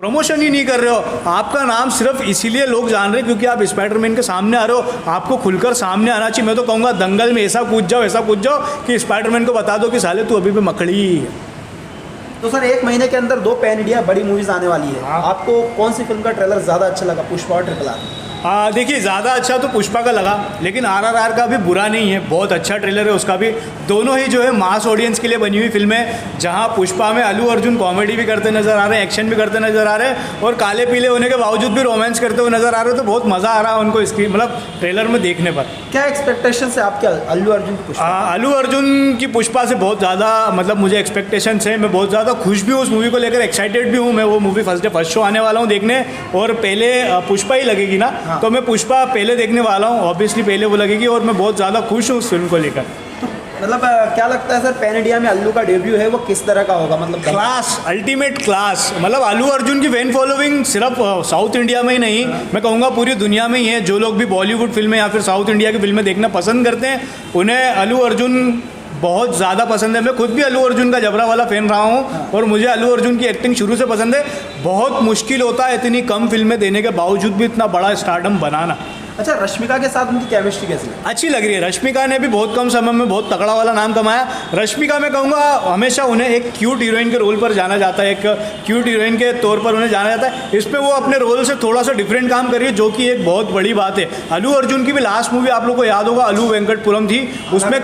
Promotion ही नहीं कर रहे हो। आपका नाम सिर्फ इसीलिए लोग जान रहे हैं क्योंकि आप स्पाइडरमैन के सामने आ रहे हो। आपको खुलकर सामने आना चाहिए। मैं तो कहूँगा दंगल में ऐसा कूद जाओ कि स्पाइडरमैन को बता दो कि साले तू अभी भी मकड़ी ही है। तो सर 1 महीने के अंदर 2 पैन इंडिया बड़ी मूवीज आने वाली है। हाँ। आपको कौन सी फिल्म का ट्रेलर ज़्यादा अच्छा लगा, पुष्पा और RRR? देखिए ज़्यादा अच्छा तो पुष्पा का लगा, लेकिन RRR का भी बुरा नहीं है, बहुत अच्छा ट्रेलर है उसका भी। दोनों ही जो है मास ऑडियंस के लिए बनी हुई फिल्म है, जहां पुष्पा में अल्लू अर्जुन कॉमेडी भी करते नज़र आ रहे हैं, एक्शन भी करते नज़र आ रहे हैं और काले पीले होने के बावजूद भी रोमांस करते हुए नज़र आ रहे हैं। तो बहुत मज़ा आ रहा है उनको स्क्रीन मतलब ट्रेलर में देखने पर। क्या एक्सपेक्टेशन है आपके अल्लू अर्जुन की पुष्पा? अल्लू अर्जुन की पुष्पा से बहुत ज़्यादा मतलब मुझे एक्सपेक्टेशन है। मैं बहुत ज़्यादा खुश भी हूँ उस मूवी को लेकर, एक्साइटेड भी हूँ। मैं वो मूवी फर्स्ट शो आने वाला हूँ देखने, और पहले पुष्पा ही लगेगी ना। हाँ। तो मैं पुष्पा पहले देखने वाला हूँ, ऑब्वियसली पहले वो लगेगी, और मैं बहुत ज़्यादा खुश हूँ उस फिल्म को लेकर। मतलब क्या लगता है सर, पैन इंडिया में अल्लू का डेब्यू है वो किस तरह का होगा? मतलब क्लास, अल्टीमेट क्लास। मतलब अल्लू अर्जुन की फैन फॉलोइंग सिर्फ साउथ इंडिया में ही नहीं, मैं कहूँगा पूरी दुनिया में ही है। जो लोग भी बॉलीवुड फिल्में या फिर साउथ इंडिया की फिल्में देखना पसंद करते हैं, उन्हें अल्लू अर्जुन बहुत ज़्यादा पसंद है। मैं खुद भी अल्लू अर्जुन का जबरा वाला फ़ैन रहा हूँ और मुझे अल्लू अर्जुन की एक्टिंग शुरू से पसंद है। बहुत मुश्किल होता है इतनी कम फिल्में देने के बावजूद भी इतना बड़ा स्टारडम बनाना। अच्छा, रश्मिका के साथ उनकी केमिस्ट्री कैसी है? अच्छी लग रही है। रश्मिका ने भी बहुत कम समय में बहुत तगड़ा वाला नाम कमाया। रश्मिका मैं कहूँगा हमेशा उन्हें एक क्यूट हीरोइन के रोल पर जाना जाता है, एक क्यूट हीरोइन के तौर पर उन्हें जाना जाता है। इस पर वो अपने रोल से थोड़ा सा डिफरेंट काम कर रही है, जो कि एक बहुत बड़ी बात है। अल्लू अर्जुन की भी लास्ट मूवी आप लोग को याद होगा, अलू वेंकटपुरम थी, उसमें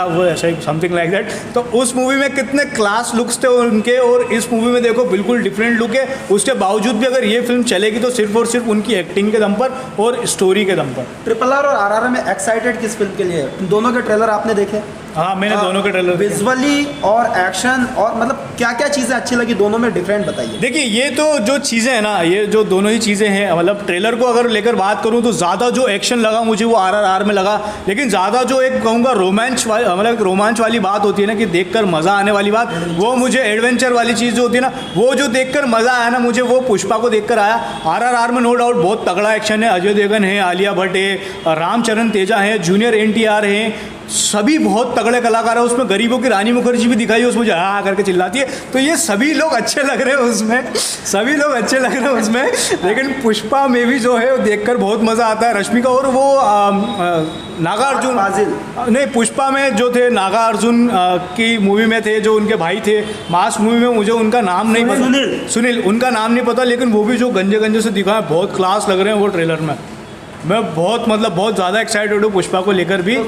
वो ऐसा ही समथिंग लाइक दैट। तो उस मूवी में कितने क्लास लुक्स थे उनके, और इस मूवी में देखो बिल्कुल डिफरेंट लुक है। उसके बावजूद भी अगर ये फिल्म चलेगी तो सिर्फ और सिर्फ उनकी एक्टिंग के दम पर और स्टोरी के दम पर। RRR और RRR में एक्साइटेड किस फिल्म के लिए है? दोनों के ट्रेलर आपने देखे? हाँ, मैंने दोनों के ट्रेलर देखे। विजुअली और एक्शन और मतलब क्या क्या चीज़ें अच्छी लगी दोनों में, डिफरेंट बताइए। देखिए ये तो जो चीज़ें हैं ना, ये जो दोनों ही चीज़ें हैं, मतलब ट्रेलर को अगर लेकर बात करूँ तो ज़्यादा जो एक्शन लगा मुझे वो RRR में लगा, लेकिन ज़्यादा जो एक कहूँगा रोमांच वाली बात होती है ना कि देखकर मज़ा आने वाली बात, वो मुझे एडवेंचर वाली चीज़ जो होती है ना, वो जो देखकर मज़ा आया ना मुझे, वो पुष्पा को देखकर आया। RRR में नो डाउट बहुत तगड़ा एक्शन है। अजय देवगन है, आलिया भट्ट है, रामचरण तेजा है, जूनियर NTR हैं, सभी बहुत तगड़े कलाकार हैं उसमें। गरीबों की रानी मुखर्जी भी दिखाई, उसमें हाँ करके चिल्लाती है। तो ये सभी लोग अच्छे लग रहे हैं उसमें, सभी लोग अच्छे लग रहे हैं उसमें। लेकिन पुष्पा में भी जो है वो देखकर बहुत मज़ा आता है। रश्मिका और वो नागार्जुन नहीं, पुष्पा में जो थे नागार्जुन की मूवी में थे, जो उनके भाई थे मास मूवी में, मुझे उनका नाम नहीं पता, सुनील, उनका नाम नहीं पता, लेकिन वो भी जो गंजे गंजे से दिखा है, बहुत क्लास लग रहे हैं वो ट्रेलर में। मैं बहुत ज़्यादा एक्साइटेड हूँ पुष्पा को लेकर भी।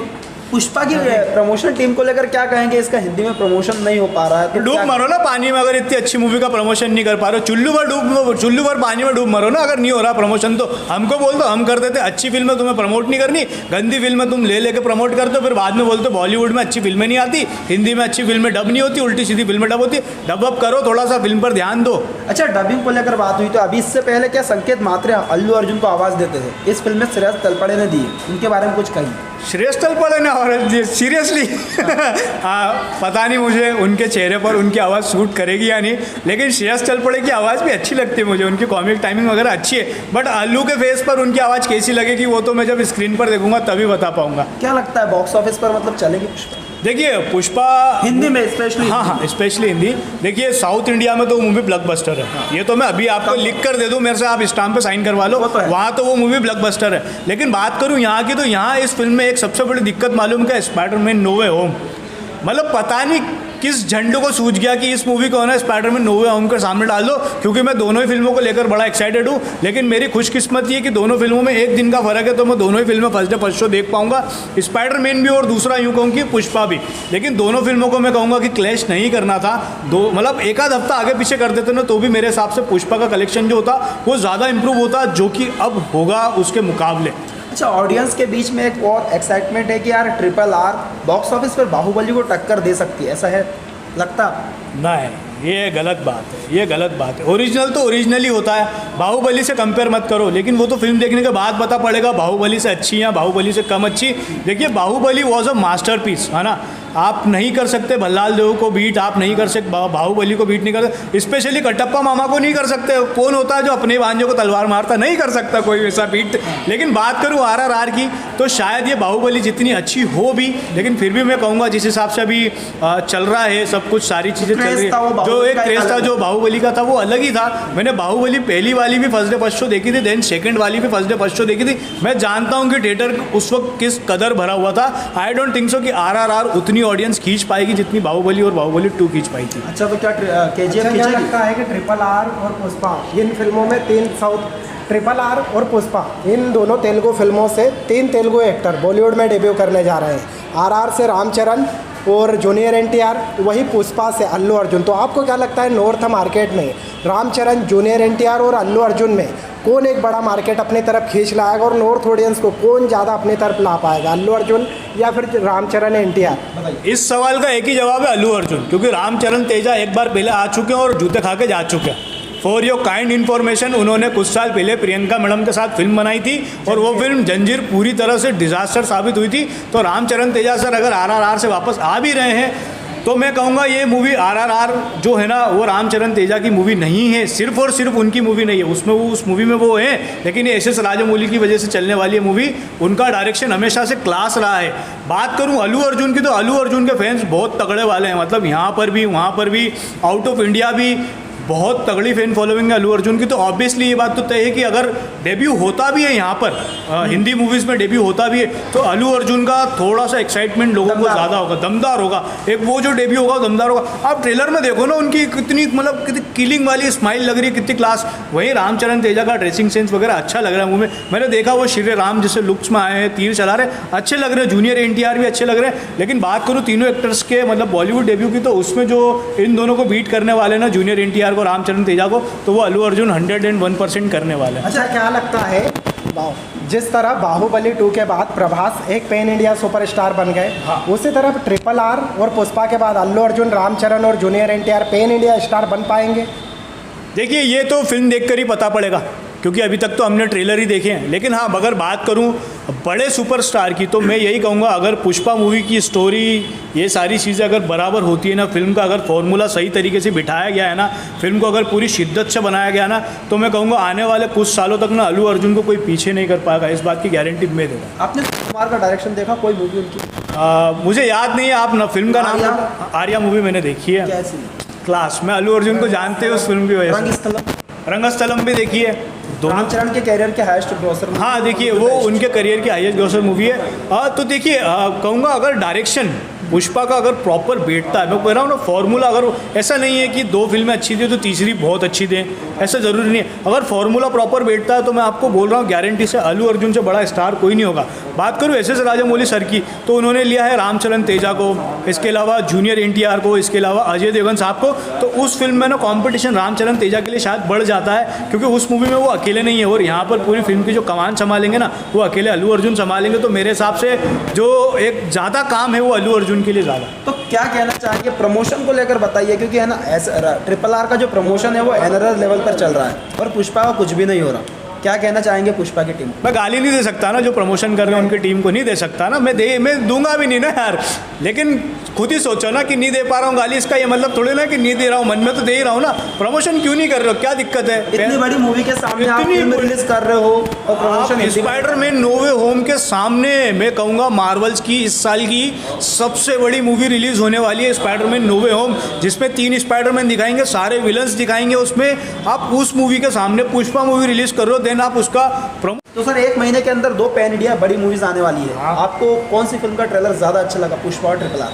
पुष्पा की प्रमोशन टीम को लेकर क्या कहेंगे? इसका हिंदी में प्रमोशन नहीं हो पा रहा है तो डूब मरो ना पानी में। अगर इतनी अच्छी मूवी का प्रमोशन नहीं कर पा रहे हो, चुल्लू भर पानी में डूब मरो ना। अगर नहीं हो रहा प्रमोशन तो हमको बोल दो, हम कर देते। अच्छी फिल्म तुम्हें प्रमोट नहीं करनी, गंदी फिल्म तुम लेके प्रमोट करते हो, फिर बाद में बोलते हो बॉलीवुड में अच्छी फिल्में नहीं आती, हिंदी में अच्छी फिल्में डब नहीं होती, उल्टी सीधी फिल्में डब होती। डब अप करो, थोड़ा सा फिल्म पर ध्यान दो। अच्छा, डबिंग को लेकर बात हुई तो अभी इससे पहले क्या संकेत मात्रे अल्लू अर्जुन को आवाज़ देते थे, इस फिल्म में श्रेयस तलपड़े ने दी, उनके बारे में कुछ कही? श्रेयस तलपड़े ने? और सीरियसली पता नहीं मुझे उनके चेहरे पर उनकी आवाज़ सूट करेगी या नहीं, लेकिन श्रेयस तलपड़े की आवाज़ भी अच्छी लगती है मुझे, उनकी कॉमिक टाइमिंग वगैरह अच्छी है। बट अल्लू के फेस पर उनकी आवाज़ कैसी लगेगी वो तो मैं जब स्क्रीन पर देखूंगा तभी बता पाऊंगा। क्या लगता है बॉक्स ऑफिस पर मतलब चलेगी पुष्पा? देखिए पुष्पा हिंदी में स्पेशली, हाँ स्पेशली हिंदी। देखिए साउथ इंडिया में तो वो मूवी ब्लॉकबस्टर है, ये तो मैं अभी आपको लिख कर दे दूं, मेरे से आप स्टाम्प पे साइन करवा लो, वहाँ तो वो मूवी ब्लॉकबस्टर है। लेकिन बात करूँ यहाँ की, तो यहाँ इस फिल्म में एक सबसे बड़ी दिक्कत मालूम क्या, स्पाइडरमैन नो वे होम। मतलब पता नहीं किस झंडू को सूझ गया कि इस मूवी को ना स्पाइडरमैन नो वे होम के सामने डाल दो, क्योंकि मैं दोनों ही फिल्मों को लेकर बड़ा एक्साइटेड हूँ। लेकिन मेरी खुशकिस्मती है कि दोनों फिल्मों में एक दिन का फर्क है, तो मैं दोनों ही फिल्में फर्स्ट शो देख पाऊंगा, स्पाइडरमैन भी और दूसरा यूँ कहूँ कि पुष्पा भी। लेकिन दोनों फिल्मों को मैं कहूँगा कि क्लैश नहीं करना था, दो मतलब एक आध हफ्ता आगे पीछे कर देते ना तो भी मेरे हिसाब से पुष्पा का कलेक्शन जो होता वो ज़्यादा इंप्रूव होता, जो कि अब होगा उसके मुकाबले। अच्छा, ऑडियंस के बीच में एक और एक्साइटमेंट है कि यार RRR बॉक्स ऑफिस पर बाहुबली को टक्कर दे सकती है, ऐसा है लगता? नहीं, ये गलत बात है, ये गलत बात है। ओरिजिनल तो ओरिजिनल ही होता है, बाहुबली से कंपेयर मत करो। लेकिन वो तो फिल्म देखने के बाद पता पड़ेगा बाहुबली से अच्छी या बाहुबली से कम अच्छी। देखिए बाहुबली वॉज अ मास्टरपीस, है ना। आप नहीं कर सकते भल्लाल देव को बीट, आप नहीं कर सकते बाहुबली को बीट नहीं कर सकते, स्पेशली कटप्पा मामा को नहीं कर सकते। कौन होता है जो अपने भांजों को तलवार मारता, नहीं कर सकता कोई वैसा बीट। लेकिन बात करूँ RRR की तो शायद ये बाहुबली जितनी अच्छी हो भी, लेकिन फिर भी मैं कहूँगा जिस हिसाब से अभी चल रहा है सब कुछ, सारी चीज़ें चल रही है, जो एक क्रेज था जो बाहुबली का था वो अलग ही था। मैंने बाहुबली पहली वाली भी फर्स्ट डे फर्स्ट शो देखी थी, देन सेकंड वाली भी फर्स्ट डे फर्स्ट शो देखी थी। मैं जानता हूँ कि थिएटर उस वक्त किस कदर भरा हुआ था। आई डोंट थिंक सो कि RRR उतनी ऑडियंस खींच पाएगी जितनी बाहुबली और बाहुबली 2 खींच पाई थी। अच्छा, तो क्या KGF मुझे लगता है कि RRR और पुष्पा, इन फिल्मों में 3 साउथ, RRR और पुष्पा इन दोनों तेलुगु फिल्मों से 3 तेलुगु एक्टर बॉलीवुड में डेब्यू करने जा रहे हैं। RRR से रामचरण और जूनियर NTR, वही पुष्पा से अल्लू अर्जुन। तो आपको क्या लगता है नॉर्थ मार्केट में रामचरण, जूनियर NTR और अल्लू अर्जुन में कौन एक बड़ा मार्केट अपनी तरफ खींच लाएगा, और नॉर्थ ऑडियंस को कौन ज़्यादा अपनी तरफ ला पाएगा, अल्लू अर्जुन या फिर रामचरण NTR? इस सवाल का एक ही जवाब है, अल्लू अर्जुन, क्योंकि रामचरण तेजा एक बार पहले आ चुके हैं और जूते खा के जा चुके हैं। फॉर योर काइंड इन्फॉर्मेशन, उन्होंने कुछ साल पहले प्रियंका मैडम के साथ फिल्म बनाई थी और वो फिल्म जंजीर पूरी तरह से डिजास्टर साबित हुई थी। तो रामचरण तेजा सर अगर RRR से वापस आ भी रहे हैं तो मैं कहूँगा ये मूवी RRR जो है ना वो रामचरण तेजा की मूवी नहीं है, सिर्फ और सिर्फ उनकी मूवी नहीं है। उसमें वो उस मूवी में वो है, लेकिन ये SS राजामौली की वजह से चलने वाली है मूवी। उनका डायरेक्शन हमेशा से क्लास रहा है। बात करूँ अल्लू अर्जुन की तो अल्लू अर्जुन के फैंस बहुत तगड़े वाले हैं, मतलब यहाँ पर भी वहाँ पर भी, आउट ऑफ इंडिया भी बहुत तगड़ी फैन फॉलोइंग है अल्लू अर्जुन की। तो ऑब्वियसली ये बात तो तय है कि अगर डेब्यू होता भी है यहाँ पर हिंदी मूवीज़ में डेब्यू होता भी है तो अल्लू अर्जुन का थोड़ा सा एक्साइटमेंट लोगों को ज़्यादा होगा, दमदार होगा। एक वो जो डेब्यू होगा दमदार होगा। आप ट्रेलर में देखो ना उनकी कितनी मतलब कितनी किलिंग वाली स्माइल लग रही है, कितनी क्लास। वहीं रामचरण तेजा का ड्रेसिंग सेंस वगैरह अच्छा लग रहा है मूवी में। मैंने देखा वो श्री राम जैसे लुक्स में आए हैं, तीर चला रहे, अच्छे लग रहे हैं। जूनियर NTR भी अच्छे लग रहे हैं। लेकिन बात करूँ तीनों एक्टर्स के मतलब बॉलीवुड डेब्यू की, तो उसमें जो इन दोनों को बीट करने वाले ना, जूनियर NTR को, रामचरण तेजा को, तो वो अल्लू अर्जुन 101% करने वाले हैं। अच्छा, क्या लगता है जिस तरह बाहुबली 2 के बाद प्रभास एक पैन इंडिया सुपरस्टार बन गए, उसी तरह RRR और पुष्पा के बाद अल्लू अर्जुन, रामचरण और junior NTR pan India star बन पाएंगे? देखिए ये तो फिल्म देखकर ही पता पड़ेगा, क्योंकि अभी तक तो हमने ट्रेलर ही देखे हैं। लेकिन हाँ, अगर बात करूँ बड़े सुपरस्टार की तो मैं यही कहूँगा, अगर पुष्पा मूवी की स्टोरी, ये सारी चीज़ें अगर बराबर होती है ना, फिल्म का अगर फॉर्मूला सही तरीके से बिठाया गया है ना, फिल्म को अगर पूरी शिद्दत से बनाया गया ना, तो मैं कहूँगा आने वाले कुछ सालों तक ना अल्लू अर्जुन को कोई पीछे नहीं कर पाएगा। इस बात की गारंटी मैं देगा। आपने कुमार का डायरेक्शन देखा कोई मूवी उनकी? मुझे याद नहीं है, आप ना फिल्म का नाम? आर्या मूवी मैंने देखी है, कैसी? क्लास। मैं अल्लू अर्जुन को जानते हो उस फिल्म की वजह से। रंगस्थलम? रंगस्थलम भी देखी है। रामचरण के कैरियर के हाईएस्ट ग्रॉसर। हाँ देखिए, वो उनके करियर की हाईएस्ट ग्रॉसर मूवी है। तो देखिए कहूँगा अगर डायरेक्शन पुष्पा का अगर प्रॉपर बैठता है, मैं कह रहा हूँ ना फॉर्मूला, अगर ऐसा नहीं है कि 2 फिल्में अच्छी थी तो तीसरी बहुत अच्छी दें, ऐसा ज़रूरी नहीं है। अगर फॉर्मूला प्रॉपर बैठता है तो मैं आपको बोल रहा हूँ गारंटी से अल्लू अर्जुन से बड़ा स्टार कोई नहीं होगा। बात करूँ SS राजामौली सर की, तो उन्होंने लिया है रामचरण तेजा को, इसके अलावा जूनियर NTR को, इसके अलावा अजय देवगन साहब को। तो उस फिल्म में ना कॉम्पिटिशन रामचरण तेजा के लिए शायद बढ़ जाता है, क्योंकि उस मूवी में वो अकेले नहीं है और यहाँ पर पूरी फिल्म की जो कमान संभालेंगे ना वो अकेले अल्लू अर्जुन संभालेंगे। तो मेरे हिसाब से जो एक ज़्यादा काम है वो अल्लू अर्जुन के लिए ज़्यादा। तो क्या कहना चाहेंगे प्रमोशन को लेकर, बताइए, क्योंकि है ना RRR का जो प्रमोशन है वो NRR लेवल पर चल रहा है और पुष्पा का कुछ भी नहीं हो रहा। क्या कहना चाहेंगे पुष्पा की टीम? मैं गाली नहीं दे सकता ना, जो प्रमोशन कर रहे हैं उनकी टीम को नहीं दे सकता ना, मैं दूंगा भी नहीं ना यार। लेकिन खुद ही सोचो ना कि नहीं दे पा रहा हूँ गाली, इसका ये मतलब थोड़ी ना कि नहीं दे रहा हूँ, मन में तो दे ही रहा हूँ ना। प्रमोशन क्यों नहीं कर रहे हो, क्या दिक्कत है? इतनी बड़ी मूवी के सामने आप फिल्म रिलीज कर रहे हो और प्रमोशन। स्पाइडरमैन नो वे होम के सामने मैं कहूँगा मार्वल्स की इस साल की सबसे बड़ी मूवी रिलीज होने वाली है, स्पाइडरमैन नो वे होम, जिसमें 3 स्पाइडरमैन दिखाएंगे, सारे विलन्स दिखाएंगे उसमें। आप उस मूवी के सामने पुष्पा मूवी रिलीज कर रहे हो, देन आप उसका तो सर 1 महीने के अंदर 2 पैन इंडिया बड़ी मूवीज आने वाली है। आपको कौन सी फिल्म का ट्रेलर ज़्यादा अच्छा लगा, पुष्पा और RRR?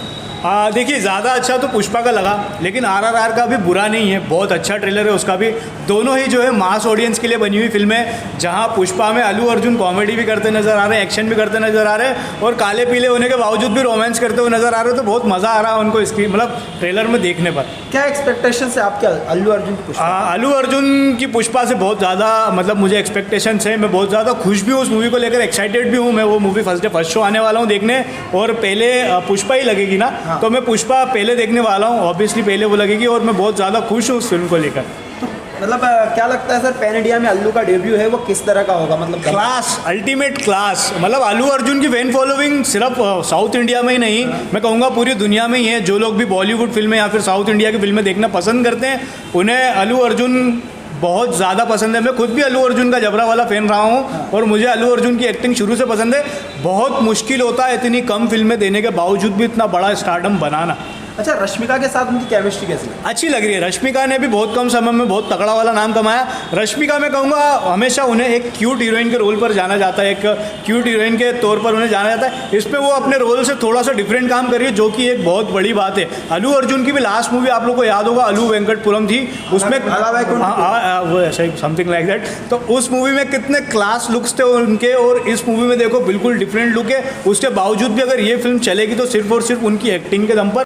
देखिए ज़्यादा अच्छा तो पुष्पा का लगा, लेकिन RRR का भी बुरा नहीं है, बहुत अच्छा ट्रेलर है उसका भी। दोनों ही जो है मास ऑडियंस के लिए बनी हुई फिल्म है, जहां पुष्पा में अल्लू अर्जुन कॉमेडी भी करते नजर आ रहे हैं, एक्शन भी करते नजर आ रहे हैं और काले पीले होने के बावजूद भी रोमांस करते हुए नजर आ रहे हैं। तो बहुत मज़ा आ रहा है उनको इसकी मतलब ट्रेलर में देखने पर। क्या एक्सपेक्टेशन है आपके अल्लू अर्जुन की पुष्पा? अल्लू अर्जुन की पुष्पा से बहुत ज़्यादा मतलब मुझे एक्सपेक्टेशन है, मैं बहुत ज़्यादा खुश भी हूँ उस मूवी को लेकर, एक्साइटेड भी हूँ। मैं वो movie first day first show आने वाला हूँ देखने, और पहले पुष्पा ही लगेगी ना, तो मैं पुष्पा पहले देखने वाला हूँ, ऑब्वियसली पहले वो लगेगी, और मैं बहुत ज़्यादा खुश हूँ उस फिल्म को लेकर। तो मतलब क्या लगता है सर, पैन इंडिया में अल्लू का डेब्यू है वो किस तरह का होगा? मतलब क्लास, अल्टीमेट क्लास। मतलब अल्लू अर्जुन की फैन फॉलोइंग सिर्फ साउथ इंडिया में ही नहीं, मैं कहूँगा पूरी दुनिया में ही है। जो लोग भी बॉलीवुड फिल्में या फिर साउथ इंडिया की फिल्में देखना पसंद करते हैं, उन्हें अल्लू अर्जुन बहुत ज़्यादा पसंद है। मैं खुद भी अल्लू अर्जुन का जबरा वाला फ़ैन रहा हूँ और मुझे अल्लू अर्जुन की एक्टिंग शुरू से पसंद है। बहुत मुश्किल होता है इतनी कम फिल्में देने के बावजूद भी इतना बड़ा स्टारडम बनाना। अच्छा, रश्मिका के साथ उनकी केमिस्ट्री कैसी है? अच्छी लग रही है। रश्मिका ने भी बहुत कम समय में बहुत तगड़ा वाला नाम कमाया। रश्मिका मैं कहूँगा हमेशा उन्हें एक क्यूट हीरोइन के रोल पर जाना जाता है, एक क्यूट हीरोइन के तौर पर उन्हें जाना जाता है। इसमें वो अपने रोल से थोड़ा सा डिफरेंट काम कर रही है, जो कि एक बहुत बड़ी बात है। अल्लू अर्जुन की भी लास्ट मूवी आप लोग को याद होगा, अल्लू वेंकटपुरम थी, उसमें वो ऐसा समथिंग लाइक दैट। तो उस मूवी में कितने क्लास लुक्स थे उनके, और इस मूवी में देखो बिल्कुल डिफरेंट लुक है। उसके बावजूद भी अगर ये फिल्म चलेगी तो सिर्फ और सिर्फ उनकी एक्टिंग के दम पर।